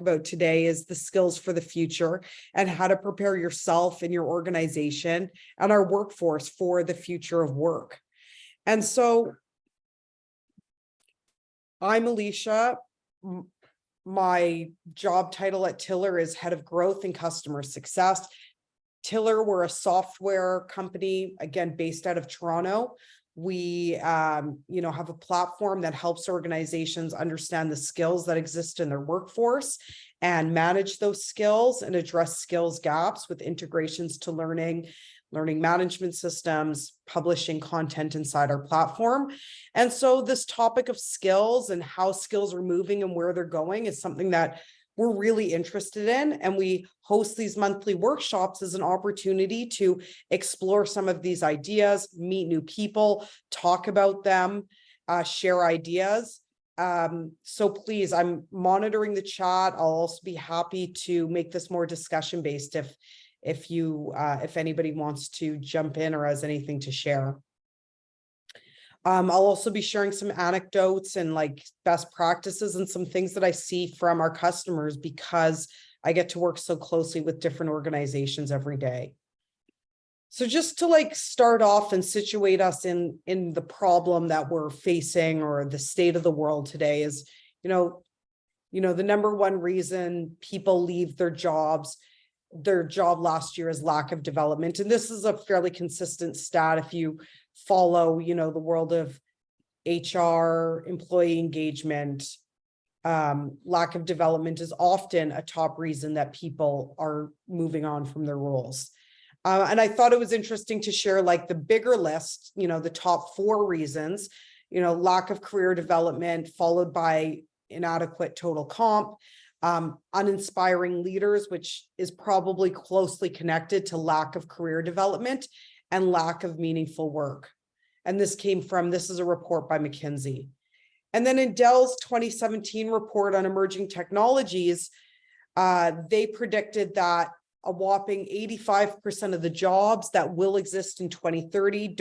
about today is the skills for the future and how to prepare yourself and your organization and our workforce for the future of work. And so I'm Alicia. My job title at Tiller is Head of Growth and Customer Success. Tiller, we're a software company, again, based out of Toronto. We, have a platform that helps organizations understand the skills that exist in their workforce and manage those skills and address skills gaps with integrations to learning management systems, publishing content inside our platform. And so this topic of skills and how skills are moving and where they're going is something that we're really interested in. And we host these monthly workshops as an opportunity to explore some of these ideas, meet new people, talk about them, share ideas. So please, I'm monitoring the chat. I'll also be happy to make this more discussion based if anybody wants to jump in or has anything to share. I'll also be sharing some anecdotes and like best practices and some things that I see from our customers because I get to work so closely with different organizations every day. So just to like start off and situate us in the problem that we're facing or the state of the world today is, the number one reason people leave their job last year is lack of development. And this is a fairly consistent stat if you follow, the world of HR, employee engagement. Lack of development is often a top reason that people are moving on from their roles. And I thought it was interesting to share like the bigger list, the top 4 reasons, lack of career development, followed by inadequate total comp, uninspiring leaders, which is probably closely connected to lack of career development and lack of meaningful work. And this is a report by McKinsey. And then in Dell's 2017 report on emerging technologies, they predicted that a whopping 85% of the jobs that will exist in 2030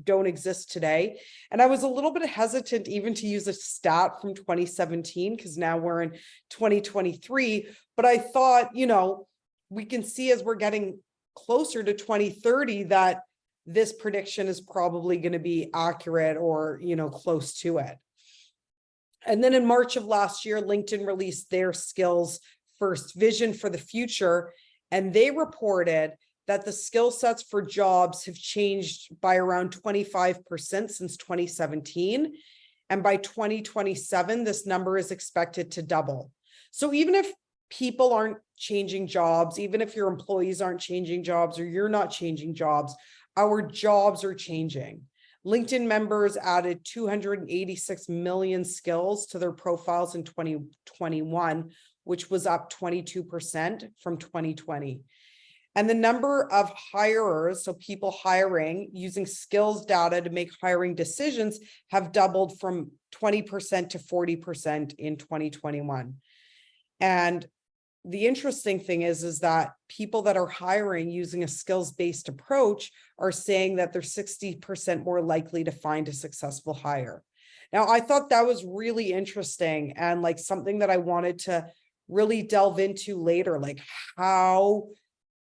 don't exist today. And I was a little bit hesitant even to use a stat from 2017 because now we're in 2023. But I thought, we can see as we're getting closer to 2030 that this prediction is probably going to be accurate or, close to it. And then in March of last year, LinkedIn released their skills first vision for the future. And they reported that the skill sets for jobs have changed by around 25% since 2017. And by 2027, this number is expected to double. So even if people aren't changing jobs, even if your employees aren't changing jobs or you're not changing jobs, our jobs are changing. LinkedIn members added 286 million skills to their profiles in 2021, which was up 22% from 2020. And the number of hirers, so people hiring using skills data to make hiring decisions, have doubled from 20% to 40% in 2021. And the interesting thing is that people that are hiring using a skills-based approach are saying that they're 60% more likely to find a successful hire. Now, I thought that was really interesting and like something that I wanted to really delve into later, like how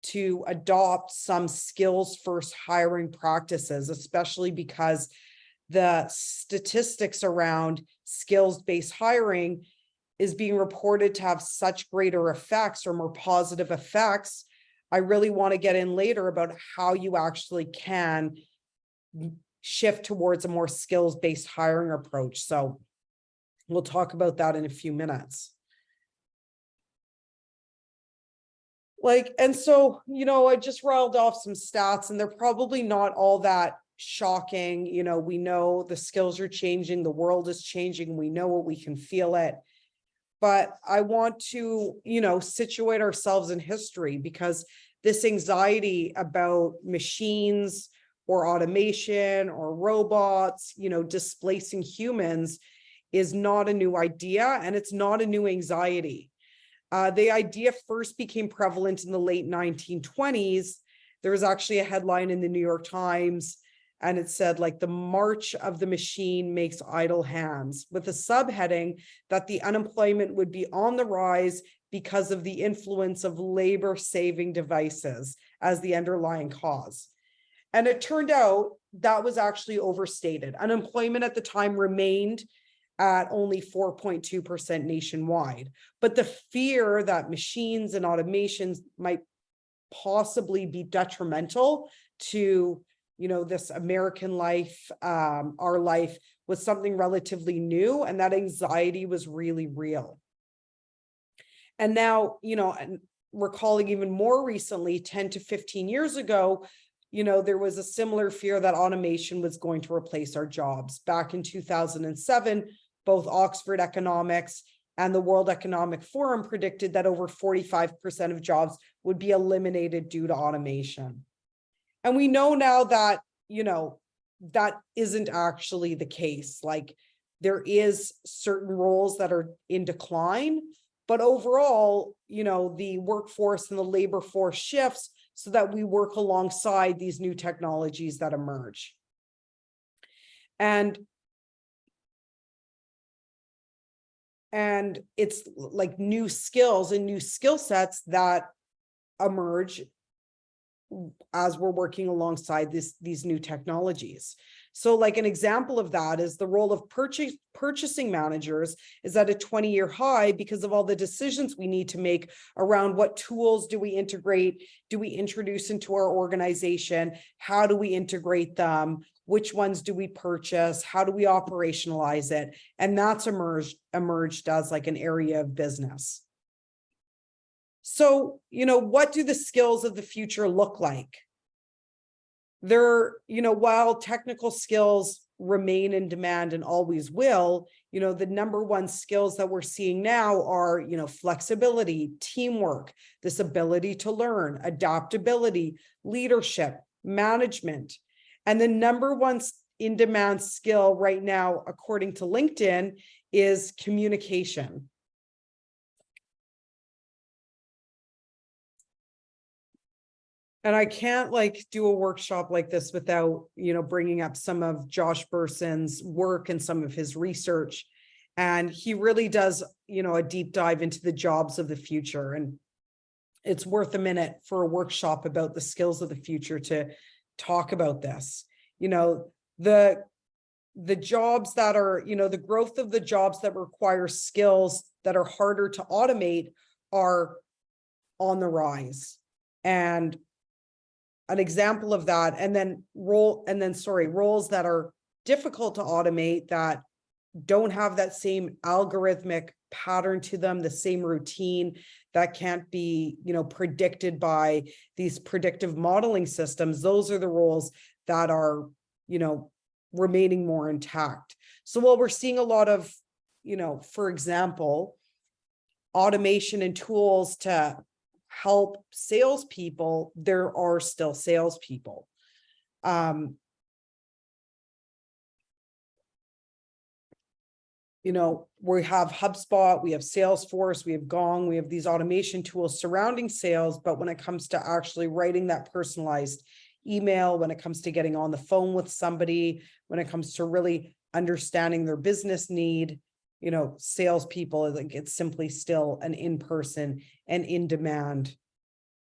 to adopt some skills first hiring practices, especially because the statistics around skills-based hiring is being reported to have such greater effects or more positive effects. I really want to get in later about how you actually can shift towards a more skills-based hiring approach. So we'll talk about that in a few minutes. And so, I just rattled off some stats and they're probably not all that shocking. We know the skills are changing, the world is changing, we know it, we can feel it. But I want to, situate ourselves in history because this anxiety about machines or automation or robots, displacing humans is not a new idea and it's not a new anxiety. The idea first became prevalent in the late 1920s. There was actually a headline in the New York Times And it said like the march of the machine makes idle hands, with a subheading that the unemployment would be on the rise because of the influence of labor saving devices as the underlying cause. And it turned out that was actually overstated. Unemployment at the time remained at only 4.2% nationwide. But the fear that machines and automations might possibly be detrimental to, this American life, our life, was something relatively new, and that anxiety was really real. And now, and recalling even more recently, 10 to 15 years ago, there was a similar fear that automation was going to replace our jobs. Back in 2007, both Oxford Economics and the World Economic Forum predicted that over 45% of jobs would be eliminated due to automation. And we know now that, that isn't actually the case. Like, there is certain roles that are in decline, but overall, the workforce and the labor force shifts so that we work alongside these new technologies that emerge. And it's like new skills and new skill sets that emerge as we're working alongside these new technologies. So like an example of that is the role of purchasing managers is at a 20-year high because of all the decisions we need to make around what tools do we integrate, do we introduce into our organization, how do we integrate them, which ones do we purchase, how do we operationalize it? And that's emerged as like an area of business. So, what do the skills of the future look like? While technical skills remain in demand and always will, the number one skills that we're seeing now are, flexibility, teamwork, this ability to learn, adaptability, leadership, management. And the number one in demand skill right now, according to LinkedIn, is communication. And I can't do a workshop like this without, bringing up some of Josh Berson's work and some of his research. And he really does, a deep dive into the jobs of the future. And it's worth a minute for a workshop about the skills of the future to talk about this. The jobs that are, the growth of the jobs that require skills that are harder to automate are on the rise. And an example of that, and then roles that are difficult to automate, that don't have that same algorithmic pattern to them, the same routine, that can't be, predicted by these predictive modeling systems. Those are the roles that are, remaining more intact. So while we're seeing a lot of, for example, automation and tools to help salespeople, there are still salespeople. We have HubSpot, we have Salesforce, we have Gong, we have these automation tools surrounding sales. But when it comes to actually writing that personalized email, when it comes to getting on the phone with somebody, when it comes to really understanding their business need, salespeople, it's simply still an in-person and in-demand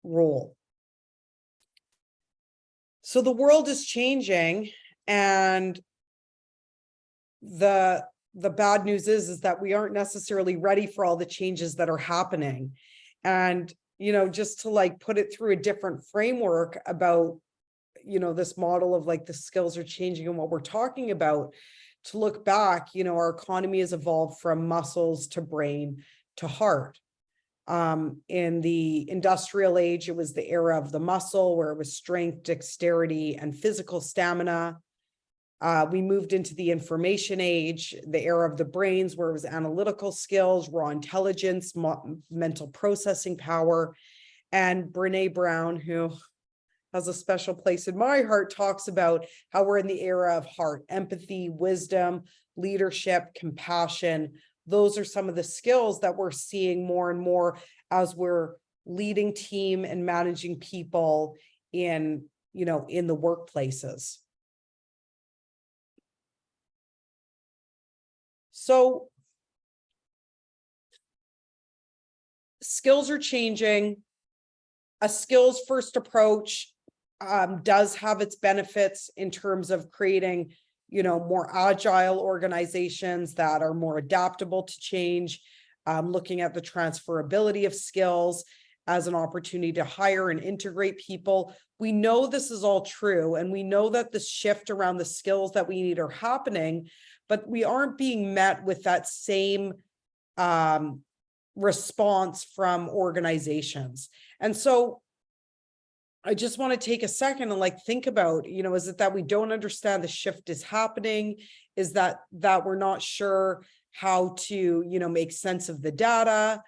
role. So the world is changing, and the bad news is that we aren't necessarily ready for all the changes that are happening. And, just to put it through a different framework about, this model of the skills are changing and what we're talking about, to look back, our economy has evolved from muscles to brain to heart. In the industrial age, it was the era of the muscle, where it was strength, dexterity, and physical stamina. We moved into the information age, the era of the brains, where it was analytical skills, raw intelligence, mental processing power. And Brené Brown, who has a special place in my heart, talks about how we're in the era of heart, empathy, wisdom, leadership, compassion. Those are some of the skills that we're seeing more and more as we're leading team and managing people in, in the workplaces. So skills are changing. A skills first approach does have its benefits in terms of creating, more agile organizations that are more adaptable to change, looking at the transferability of skills as an opportunity to hire and integrate people. We know this is all true, and we know that the shift around the skills that we need are happening, but we aren't being met with that same response from organizations. And so I just want to take a second and think about, is it that we don't understand the shift is happening? Is that we're not sure how to, make sense of the data?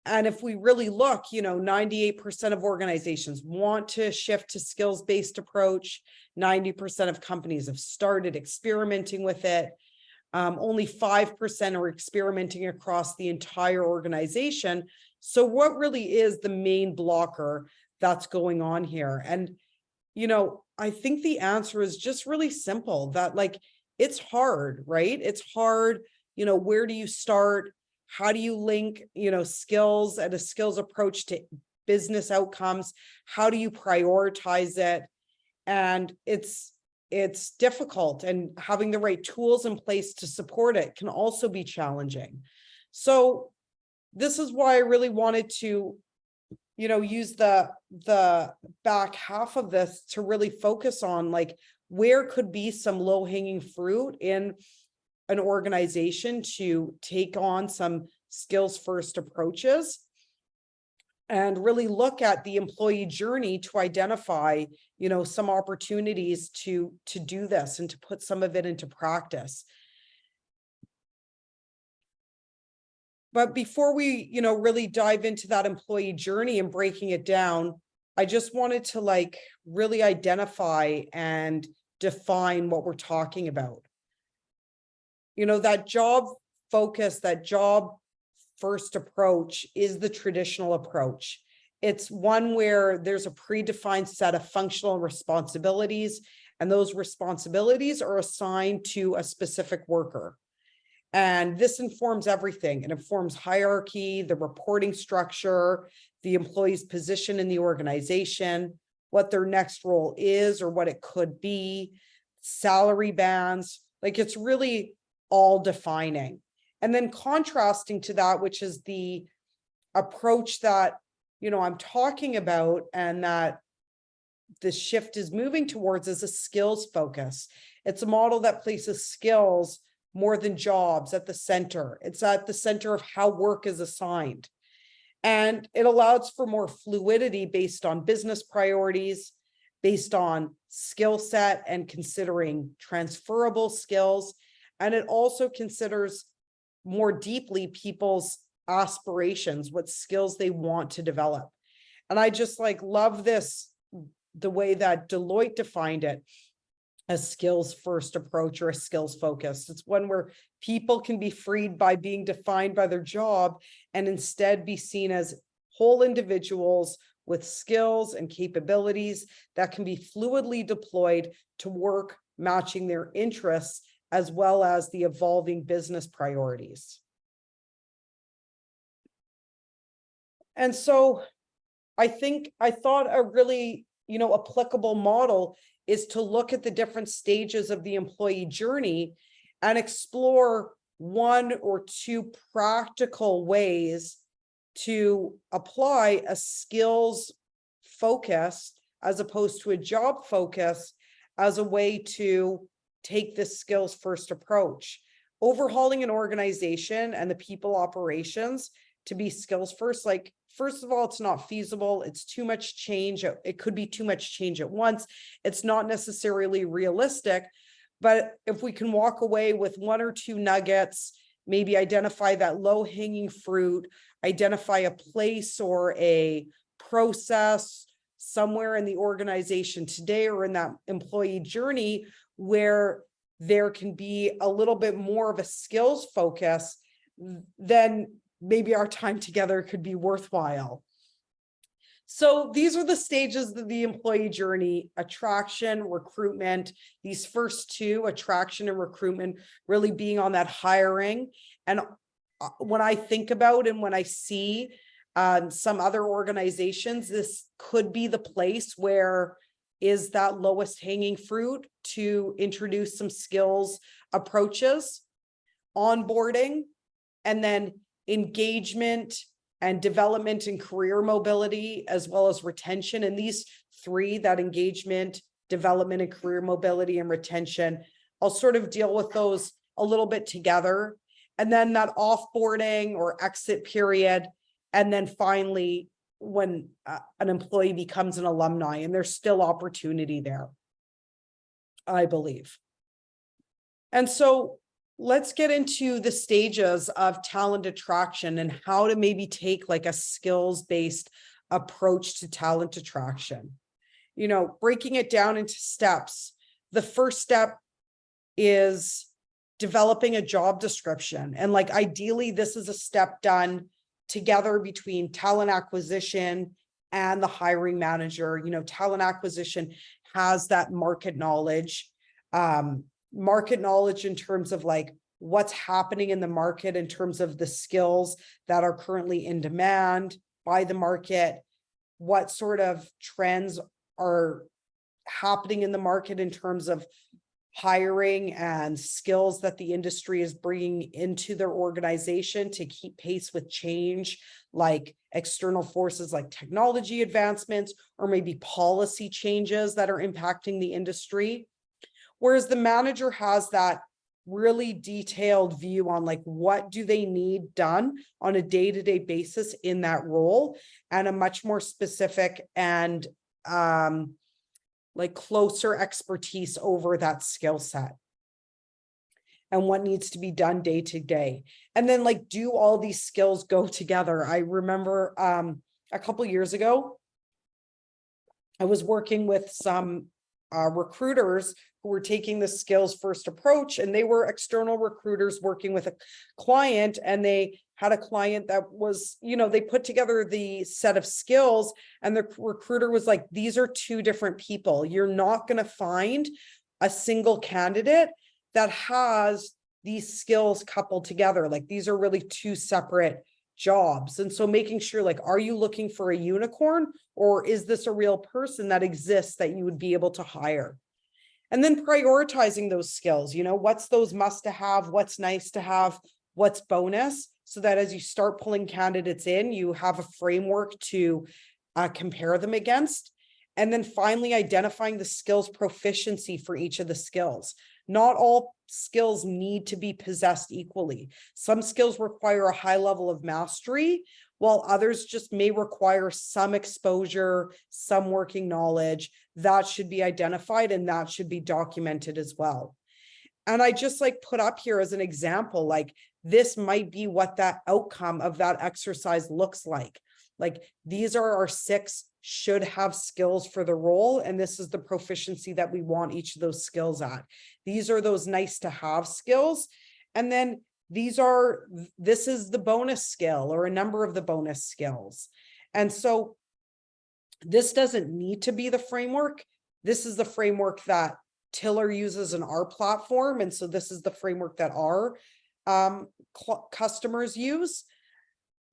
And if we really look, 98% of organizations want to shift to skills-based approach. 90% of companies have started experimenting with it. Only 5% are experimenting across the entire organization. So what really is the main blocker that's going on here? And, I think the answer is just really simple, that it's hard, right? It's hard. Where do you start? How do you link, skills and a skills approach to business outcomes? How do you prioritize it? And it's difficult, and having the right tools in place to support it can also be challenging. So this is why I really wanted to, use the back half of this to really focus on where could be some low-hanging fruit in an organization to take on some skills first approaches, and really look at the employee journey to identify, some opportunities to do this and to put some of it into practice. But before we, really dive into that employee journey and breaking it down, I just wanted to really identify and define what we're talking about. That job focus, that job first approach is the traditional approach. It's one where there's a predefined set of functional responsibilities, and those responsibilities are assigned to a specific worker. And this informs everything. It informs hierarchy, the reporting structure, the employee's position in the organization, what their next role is or what it could be, salary bands. It's really all defining. And then contrasting to that, which is the approach that, I'm talking about and that the shift is moving towards, is a skills focus. It's a model that places skills more than jobs at the center. It's at the center of how work is assigned. And it allows for more fluidity based on business priorities, based on skill set and considering transferable skills. And it also considers more deeply people's aspirations, what skills they want to develop. And I just love this, the way that Deloitte defined it, a skills first approach or a skills focus. It's one where people can be freed by being defined by their job and instead be seen as whole individuals with skills and capabilities that can be fluidly deployed to work matching their interests as well as the evolving business priorities. And so I thought a really, applicable model is to look at the different stages of the employee journey and explore one or two practical ways to apply a skills focus as opposed to a job focus as a way to take this skills first approach. Overhauling an organization and the people operations to be skills first, first of all, it's not feasible. It's too much change. It could be too much change at once. It's not necessarily realistic, but if we can walk away with one or two nuggets, maybe identify that low-hanging fruit, identify a place or a process somewhere in the organization today or in that employee journey where there can be a little bit more of a skills focus, then maybe our time together could be worthwhile. So these are the stages of the employee journey: attraction, recruitment. These first two, attraction and recruitment, really being on that hiring. And when I think about and when I see some other organizations, this could be the place where is that lowest hanging fruit to introduce some skills approaches, onboarding, and then engagement and development and career mobility, as well as retention. And these three, that engagement, development, and career mobility and retention, I'll sort of deal with those a little bit together. And then that offboarding or exit period. And then finally, when an employee becomes an alumni, and there's still opportunity there, I believe. And so let's get into the stages of talent attraction and how to maybe take like a skills-based approach to talent attraction. You know, breaking it down into steps. The first step is developing a job description. And like ideally, this is a step done together between talent acquisition and the hiring manager. You know, talent acquisition has that market knowledge in terms of like what's happening in the market, in terms of the skills that are currently in demand by the market, what sort of trends are happening in the market in terms of hiring and skills that the industry is bringing into their organization to keep pace with change, like external forces like technology advancements or maybe policy changes that are impacting the industry. Whereas the manager has that really detailed view on like what do they need done on a day-to-day basis in that role, and a much more specific and like closer expertise over that skill set and what needs to be done day to day. And then like, do all these skills go together? I remember a couple years ago, I was working with some recruiters who were taking the skills first approach, and they were external recruiters working with a client, and they had a client that was, you know, they put together the set of skills, and the recruiter was like, these are two different people. You're not going to find a single candidate that has these skills coupled together. Like, these are really two separate jobs. And so making sure, like, are you looking for a unicorn, or is this a real person that exists that you would be able to hire? And then prioritizing those skills, you know, what's those must to have, what's nice to have, what's bonus, so that as you start pulling candidates in, you have a framework to compare them against. And then finally, identifying the skills proficiency for each of the skills. Not all skills need to be possessed equally. Some skills require a high level of mastery, while others just may require some exposure, some working knowledge. That should be identified, and that should be documented as well. And I just like put up here as an example, like this might be what that outcome of that exercise looks like. Like, these are our 6 should have skills for the role, and this is the proficiency that we want each of those skills at. These are those nice to have skills. And then this is the bonus skill, or a number of the bonus skills. And so this doesn't need to be the framework. This is the framework that Tiller uses in our platform. And so this is the framework that our customers use.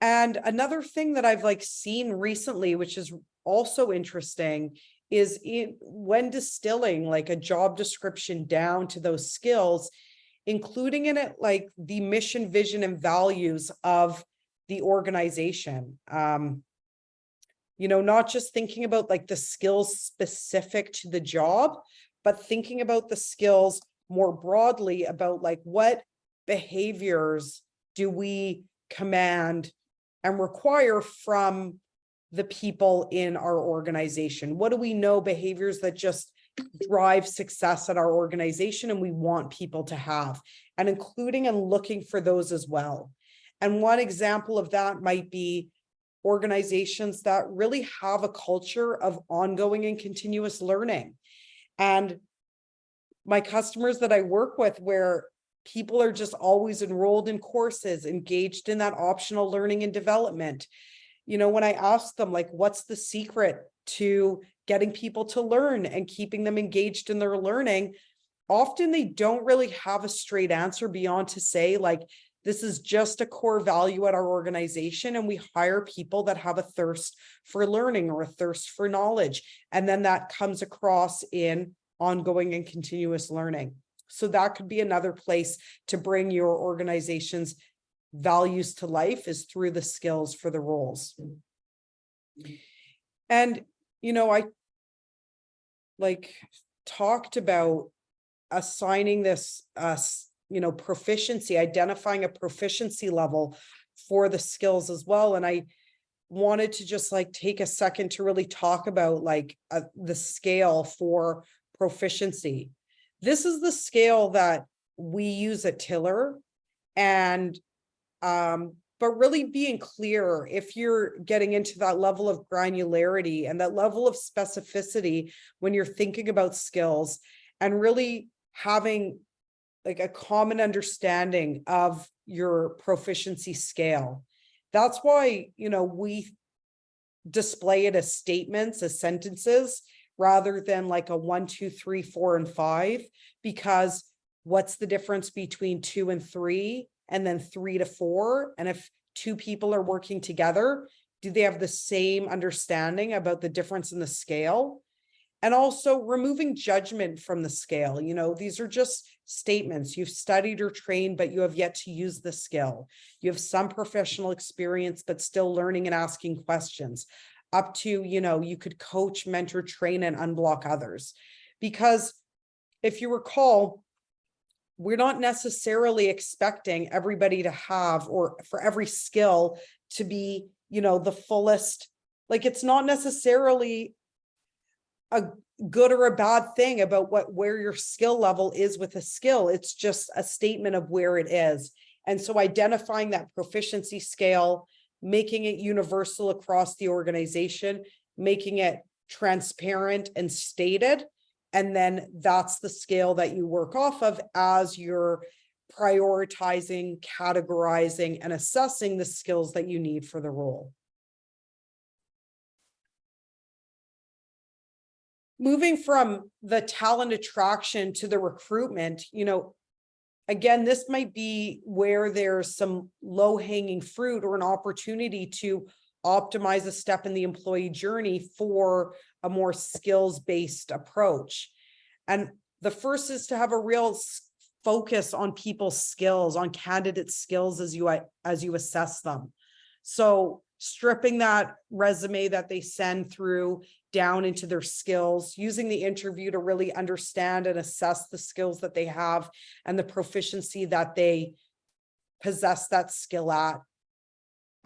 And another thing that I've like seen recently, which is also interesting, is when distilling like a job description down to those skills, including in it like the mission, vision, and values of the organization. You know, not just thinking about like the skills specific to the job, but thinking about the skills more broadly about like what behaviors do we command and require from the people in our organization? What do we know behaviors that just drive success at our organization and we want people to have, and including and looking for those as well. And one example of that might be organizations that really have a culture of ongoing and continuous learning. And my customers that I work with, where people are just always enrolled in courses, engaged in that optional learning and development, When I ask them, like, what's the secret to getting people to learn and keeping them engaged in their learning, often they don't really have a straight answer beyond to say, like, this is just a core value at our organization, and we hire people that have a thirst for learning or a thirst for knowledge. And then that comes across in ongoing and continuous learning. So that could be another place to bring your organization's values to life, is through the skills for the roles. And, I like talked about assigning this, proficiency, identifying a proficiency level for the skills as well. And I wanted to just like take a second to really talk about like the scale for proficiency. This is the scale that we use at Tiller. And but really being clear, if you're getting into that level of granularity and that level of specificity when you're thinking about skills, and really having like a common understanding of your proficiency scale. That's why, we display it as statements, as sentences, rather than like a 1, 2, 3, 4, and 5, because what's the difference between 2 and 3, and then 3 to 4? And if two people are working together, do they have the same understanding about the difference in the scale? And also removing judgment from the scale. These are just statements. You've studied or trained, but you have yet to use the skill. You have some professional experience, but still learning and asking questions. Up to, you could coach, mentor, train, and unblock others. Because if you recall, we're not necessarily expecting everybody to have, or for every skill to be, the fullest. Like, it's not necessarily a good or a bad thing about where your skill level is with a skill. It's just a statement of where it is. And so identifying that proficiency scale, making it universal across the organization, making it transparent and stated, and then that's the scale that you work off of as you're prioritizing, categorizing, and assessing the skills that you need for the role. Moving from the talent attraction to the recruitment, again, this might be where there's some low-hanging fruit or an opportunity to optimize a step in the employee journey for a more skills-based approach. And the first is to have a real focus on people's skills, on candidate skills as you assess them. So stripping that resume that they send through down into their skills, using the interview to really understand and assess the skills that they have and the proficiency that they possess that skill at.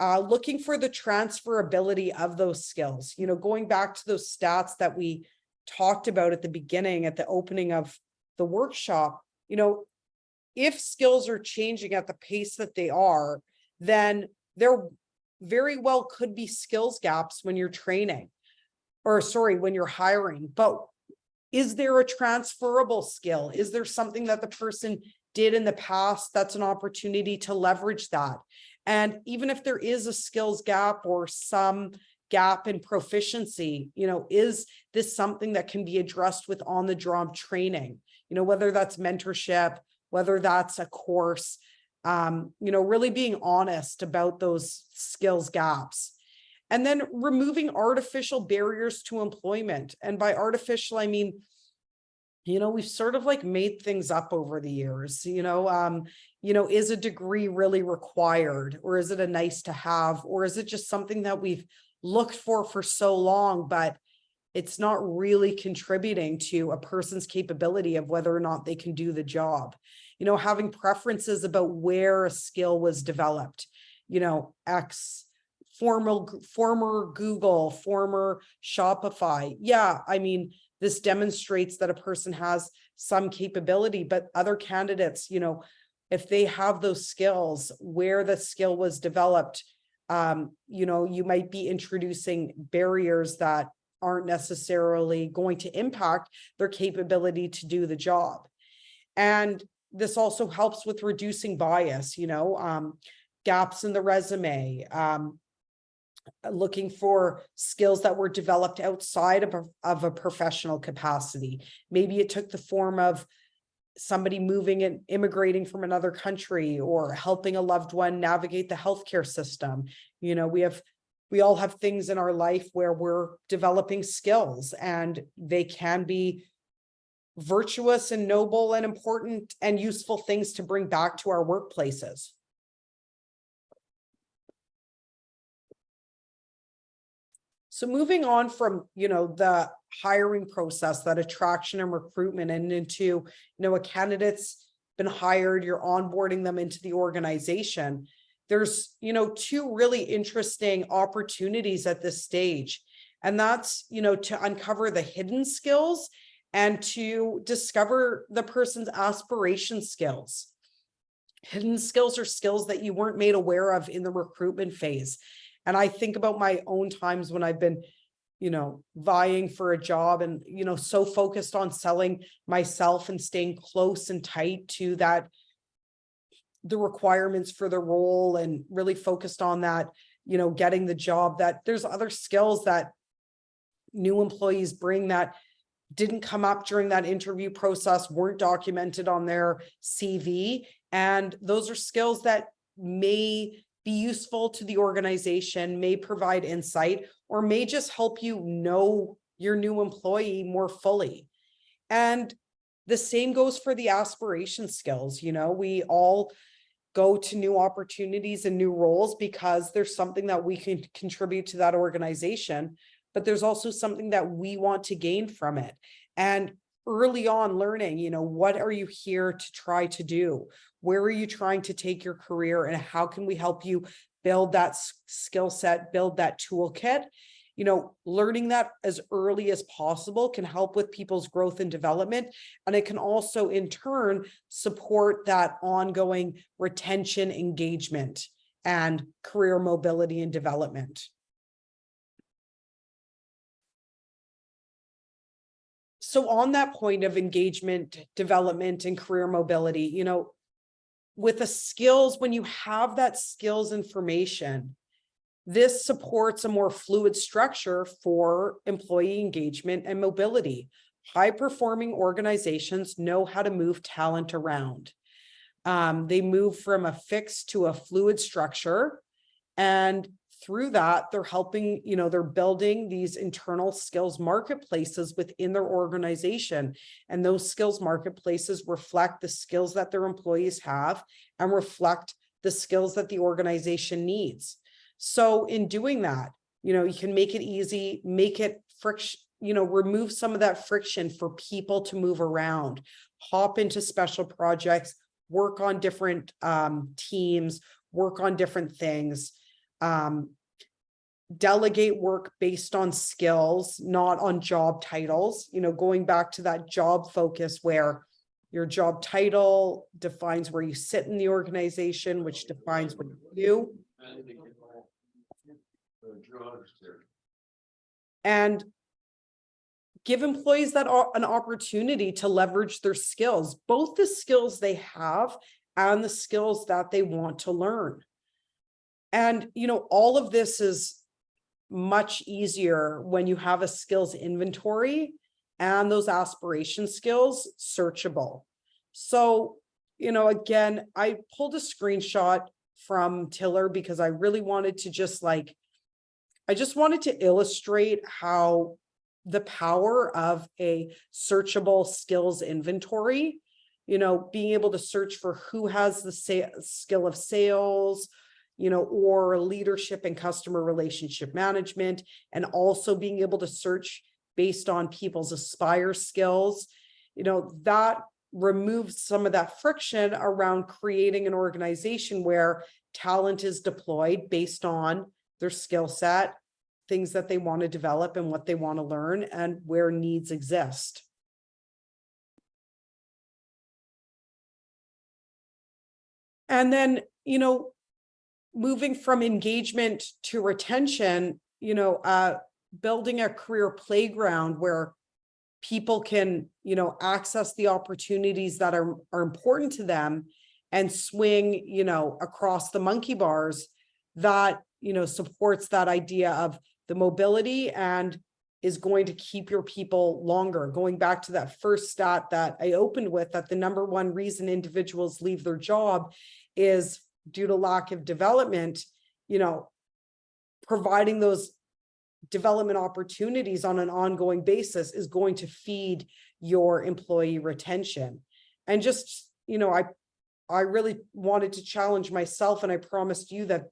Looking for the transferability of those skills, going back to those stats that we talked about at the beginning, at the opening of the workshop. If skills are changing at the pace that they are, then there very well could be skills gaps when you're training, when you're hiring. But is there a transferable skill? Is there something that the person did in the past that's an opportunity to leverage that? And even if there is a skills gap or some gap in proficiency, is this something that can be addressed with on-the-job training? Whether that's mentorship, whether that's a course, really being honest about those skills gaps. And then removing artificial barriers to employment. And by artificial, I mean, we've sort of like made things up over the years, is a degree really required, or is it a nice to have, or is it just something that we've looked for so long, but it's not really contributing to a person's capability of whether or not they can do the job. Having preferences about where a skill was developed, former Google, former Shopify. Yeah, I mean, this demonstrates that a person has some capability, but other candidates, if they have those skills, where the skill was developed, you might be introducing barriers that aren't necessarily going to impact their capability to do the job. And this also helps with reducing bias, gaps in the resume, looking for skills that were developed outside of a professional capacity. Maybe it took the form of somebody moving and immigrating from another country, or helping a loved one navigate the healthcare system. You know, we all have things in our life where we're developing skills, and they can be virtuous and noble and important and useful things to bring back to our workplaces. So moving on from, the hiring process, that attraction and recruitment, and into, a candidate's been hired, you're onboarding them into the organization. There's, two really interesting opportunities at this stage. And that's, to uncover the hidden skills and to discover the person's aspiration skills. Hidden skills are skills that you weren't made aware of in the recruitment phase. And I think about my own times when I've been, vying for a job and, so focused on selling myself and staying close and tight to that, the requirements for the role, and really focused on that, getting the job, that there's other skills that new employees bring that didn't come up during that interview process, weren't documented on their CV. And those are skills that may be useful to the organization, may provide insight, or may just help you know your new employee more fully. And the same goes for the aspiration skills. We all go to new opportunities and new roles because there's something that we can contribute to that organization, but there's also something that we want to gain from it. And early on learning, what are you here to try to do? Where are you trying to take your career, and how can we help you build that skill set, build that toolkit? Learning that as early as possible can help with people's growth and development. And it can also in turn support that ongoing retention, engagement, and career mobility and development. So on that point of engagement, development, and career mobility, with the skills, when you have that skills information, this supports a more fluid structure for employee engagement and mobility. High-performing organizations know how to move talent around. They move from a fixed to a fluid structure, and through that, they're helping, they're building these internal skills marketplaces within their organization. And those skills marketplaces reflect the skills that their employees have and reflect the skills that the organization needs. So in doing that, you can make it easy, make it friction, remove some of that friction for people to move around, hop into special projects, work on different teams, work on different things. Delegate work based on skills, not on job titles, going back to that job focus where your job title defines where you sit in the organization, which defines what you do. And give employees that an opportunity to leverage their skills, both the skills they have and the skills that they want to learn. And, all of this is much easier when you have a skills inventory and those aspiration skills searchable. So, again, I pulled a screenshot from Tiller because I really wanted to I just wanted to illustrate how the power of a searchable skills inventory, being able to search for who has the skill of sales, or leadership and customer relationship management, and also being able to search based on people's Aspire skills, that removes some of that friction around creating an organization where talent is deployed based on their skill set, things that they want to develop and what they want to learn, and where needs exist. And then, moving from engagement to retention, building a career playground where people can, access the opportunities that are important to them and swing, across the monkey bars that supports that idea of the mobility and is going to keep your people longer. Going back to that first stat that I opened with, that the number one reason individuals leave their job is due to lack of development, providing those development opportunities on an ongoing basis is going to feed your employee retention. And just, I really wanted to challenge myself, and I promised you that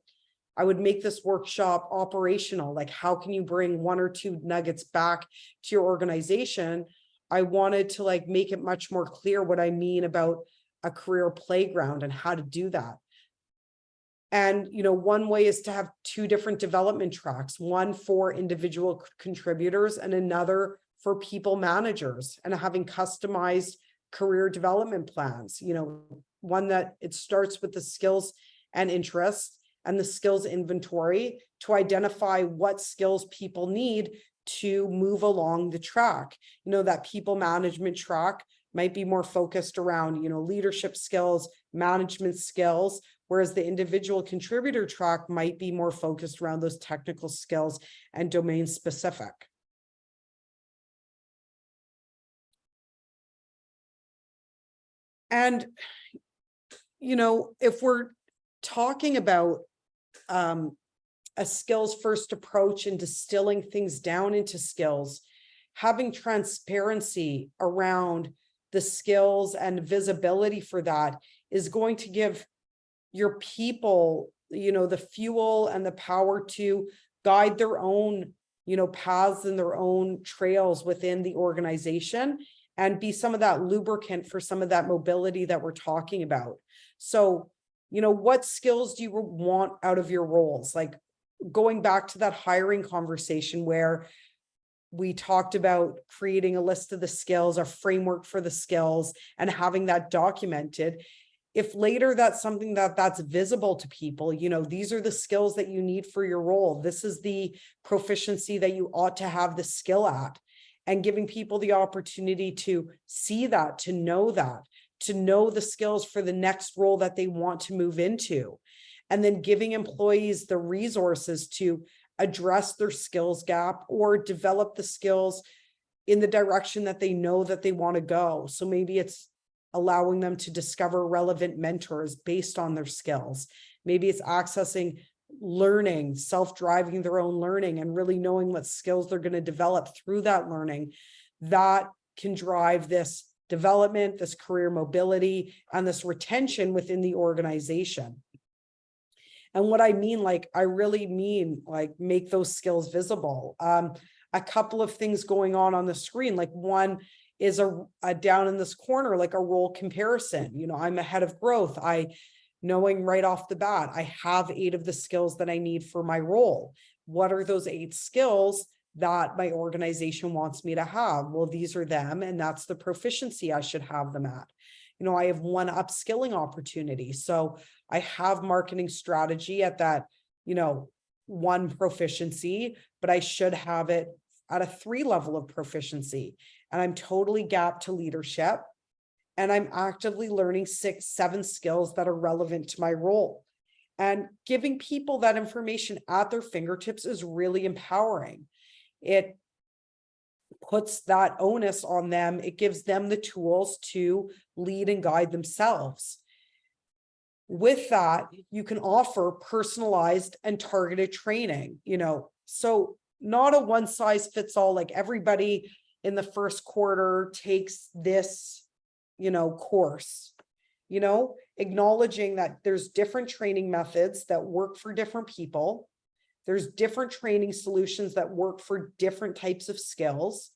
I would make this workshop operational. Like, how can you bring 1 or 2 nuggets back to your organization? I wanted to make it much more clear what I mean about a career playground and how to do that. And, one way is to have 2 different development tracks, one for individual contributors and another for people managers, and having customized career development plans, one that it starts with the skills and interests and the skills inventory to identify what skills people need to move along the track. That people management track might be more focused around, leadership skills, management skills, whereas the individual contributor track might be more focused around those technical skills and domain specific. And, if we're talking about a skills first approach and distilling things down into skills, having transparency around the skills and visibility for that is going to give your people, the fuel and the power to guide their own, paths and their own trails within the organization, and be some of that lubricant for some of that mobility that we're talking about. So, what skills do you want out of your roles? Like, going back to that hiring conversation where we talked about creating a list of the skills, a framework for the skills, and having that documented. If later that's something that's visible to people, these are the skills that you need for your role. This is the proficiency that you ought to have the skill at, and giving people the opportunity to see that, to know the skills for the next role that they want to move into. And then giving employees the resources to address their skills gap or develop the skills in the direction that they know that they want to go. So maybe it's allowing them to discover relevant mentors based on their skills. Maybe it's accessing learning, self-driving their own learning, and really knowing what skills they're going to develop through that learning. That can drive this development, this career mobility, and this retention within the organization. And what I mean, I really mean, make those skills visible. A couple of things going on the screen, one is a down in this corner, a role comparison. I'm a head of growth. Knowing right off the bat, I have 8 of the skills that I need for my role. What are those 8 skills that my organization wants me to have? Well, these are them, and that's the proficiency I should have them at. I have 1 upskilling opportunity. So I have marketing strategy at that, 1 proficiency, but I should have it at a 3 level of proficiency. And I'm totally gapped to leadership. And I'm actively learning 6, 7 skills that are relevant to my role. And giving people that information at their fingertips is really empowering. It puts that onus on them. It gives them the tools to lead and guide themselves. With that, you can offer personalized and targeted training, so not a one size fits all, everybody in the first quarter takes this, course, acknowledging that there's different training methods that work for different people. There's different training solutions that work for different types of skills,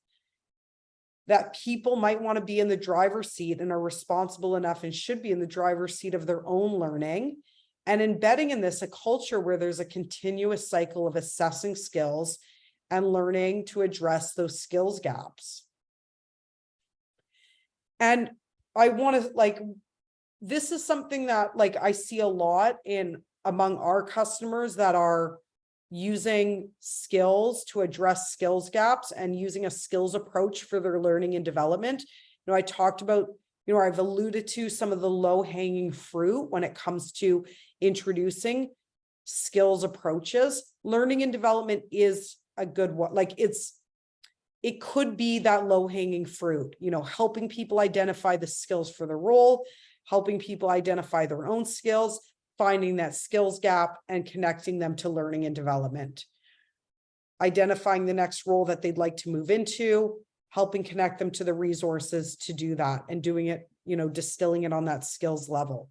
that people might want to be in the driver's seat and are responsible enough and should be in the driver's seat of their own learning, and embedding in this a culture where there's a continuous cycle of assessing skills and learning to address those skills gaps. And I want to this is something that I see a lot among our customers that are using skills to address skills gaps and using a skills approach for their learning and development. I talked about, I've alluded to some of the low-hanging fruit when it comes to introducing skills approaches, learning and development is a good one. Like it could be that low-hanging fruit, helping people identify the skills for the role, helping people identify their own skills, finding that skills gap and connecting them to learning and development. Identifying the next role that they'd like to move into, helping connect them to the resources to do that, and doing it, distilling it on that skills level.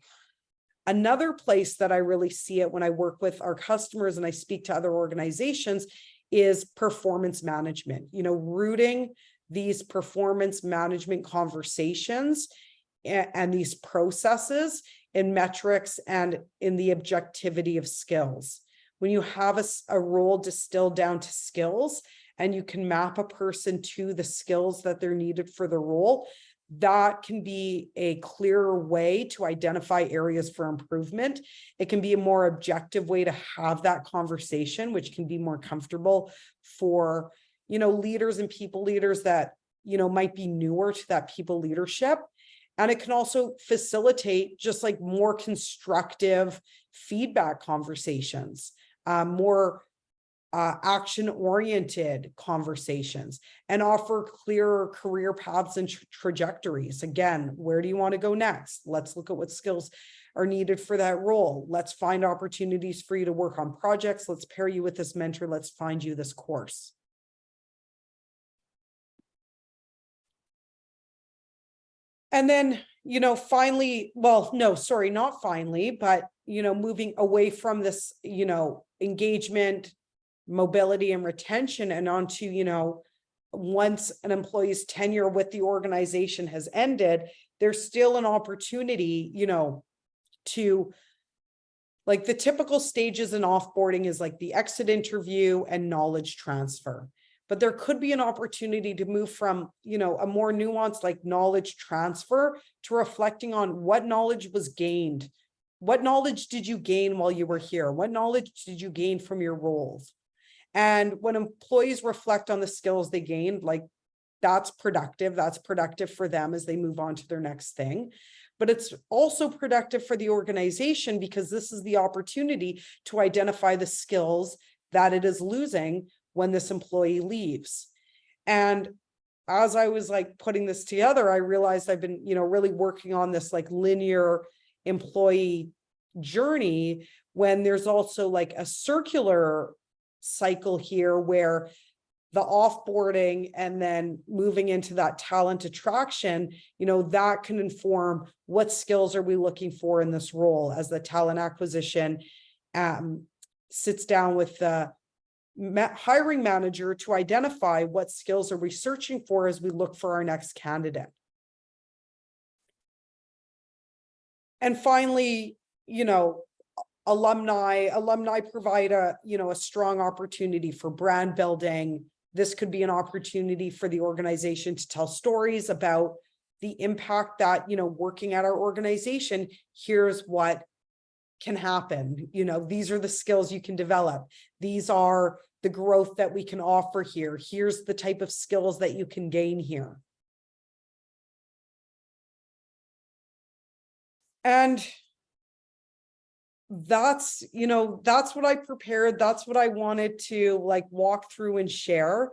Another place that I really see it when I work with our customers and I speak to other organizations is performance management, rooting these performance management conversations and these processes in metrics and in the objectivity of skills. When you have a role distilled down to skills and you can map a person to the skills that they're needed for the role, that can be a clearer way to identify areas for improvement. It can be a more objective way to have that conversation, which can be more comfortable for, leaders and people leaders that, might be newer to that people leadership. And it can also facilitate just like more constructive feedback conversations, more action-oriented conversations, and offer clearer career paths and trajectories. Again, where do you want to go next? Let's look at what skills are needed for that role. Let's find opportunities for you to work on projects. Let's pair you with this mentor. Let's find you this course. And then, finally, well, no, sorry, not finally, but, moving away from this, engagement, mobility and retention and onto, once an employee's tenure with the organization has ended, there's still an opportunity, to, like, the typical stages in offboarding is like the exit interview and knowledge transfer. But there could be an opportunity to move from, a more nuanced like knowledge transfer to reflecting on what knowledge was gained. What knowledge did you gain while you were here? What knowledge did you gain from your roles? And when employees reflect on the skills they gained, like that's productive. That's productive for them as they move on to their next thing. But it's also productive for the organization because this is the opportunity to identify the skills that it is losing when this employee leaves. And as I was like putting this together, I realized I've been, really working on this like linear employee journey when there's also like a circular cycle here where the offboarding and then moving into that talent attraction, that can inform what skills are we looking for in this role as the talent acquisition sits down with the hiring manager to identify what skills are we searching for as we look for our next candidate. And finally, alumni provide a strong opportunity for brand building. This could be an opportunity for the organization to tell stories about the impact that, working at our organization, here's what can happen. These are the skills you can develop. These are the growth that we can offer here. Here's the type of skills that you can gain here. And that's what I prepared. That's what I wanted to like walk through and share.